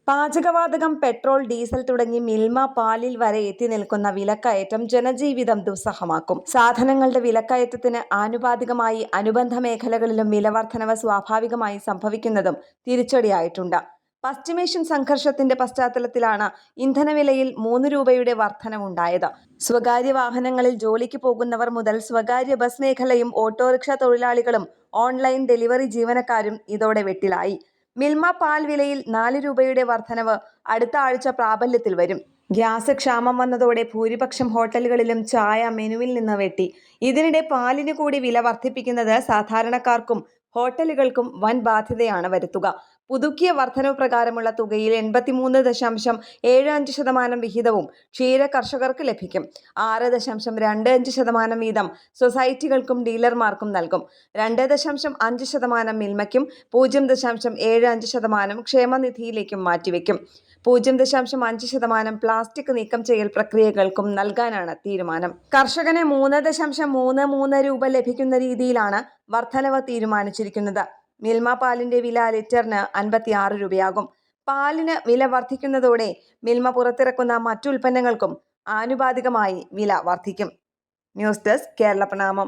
പാചകവാതകം, petrol, diesel തുടങ്ങി മിൽമ, പാലിൽ വരെ എത്തി നിൽക്കുന്ന വിലക്കയറ്റം ജനജീവിതം ദുസ്സഹമാക്കും. സാധനങ്ങളുടെ വിലക്കയറ്റത്തിന് ആനുപാതികമായി അനുബന്ധ മേഖലകളിലും വിലവർധനവ് സ്വാഭാവികമായി സംഭവിക്കുന്നതും തിരിച്ചടിയായിട്ടുണ്ട്. പശ്ചിമേഷ്യൻ സംഘർഷത്തിന്റെ പശ്ചാത്തലത്തിലാണ് ഇന്ധനവിലയിൽ 3 രൂപയുടെ വർധനവുണ്ടായത്. സ്വകാര്യ വാഹനങ്ങളിൽ ജോലിക്ക് പോകുന്നവർ മുതൽ സ്വകാര്യ ബസ് മേഖലയും ഓട്ടോറിക്ഷ തൊഴിലാളികളും ഓൺലൈൻ ഡെലിവറി ജീവനക്കാരും ഇതോടെ വെട്ടിലായി. മിൽമ പാൽ വിലയിൽ 4 രൂപയുടെ വർധനവ് അടുത്ത ആഴ്ച പ്രാബല്യത്തിൽ വരും. ഗ്യാസ് ക്ഷാമം വന്നതോടെ ഭൂരിപക്ഷം ഹോട്ടലുകളിലും ചായ മെനുവിൽ നിന്ന് വെട്ടി. ഇതിനിടെ പാലിന് കൂടി വില വർദ്ധിപ്പിക്കുന്നത് സാധാരണക്കാർക്കും ഹോട്ടലുകൾക്കും വൻ ബാധ്യതയാണ് വരുത്തുക. പുതുക്കിയ വർധനവ് പ്രകാരമുള്ള തുകയിൽ 83.75% വിഹിതവും ക്ഷീര കർഷകർക്ക് ലഭിക്കും. 6.25% വീതം സൊസൈറ്റികൾക്കും ഡീലർമാർക്കും നൽകും. 2.5% മിൽമയ്ക്കും 0.75% ക്ഷേമനിധിയിലേക്കും മാറ്റിവെക്കും. 0.5% പ്ലാസ്റ്റിക് നീക്കം ചെയ്യൽ പ്രക്രിയകൾക്കും നൽകാനാണ് തീരുമാനം. കർഷകന് 3.33 രൂപ ലഭിക്കുന്ന രീതിയിലാണ് വർധനവ് തീരുമാനിച്ചിരിക്കുന്നത്. മിൽമ പാലിന്റെ വില ലിറ്ററിന് 56 രൂപയാകും. പാലിന് വില വർദ്ധിക്കുന്നതോടെ മിൽമ പുറത്തിറക്കുന്ന മറ്റു ഉൽപ്പന്നങ്ങൾക്കും ആനുപാതികമായി വില വർദ്ധിക്കും. ന്യൂസ് ഡെസ്ക് കേരള പ്രണാമം.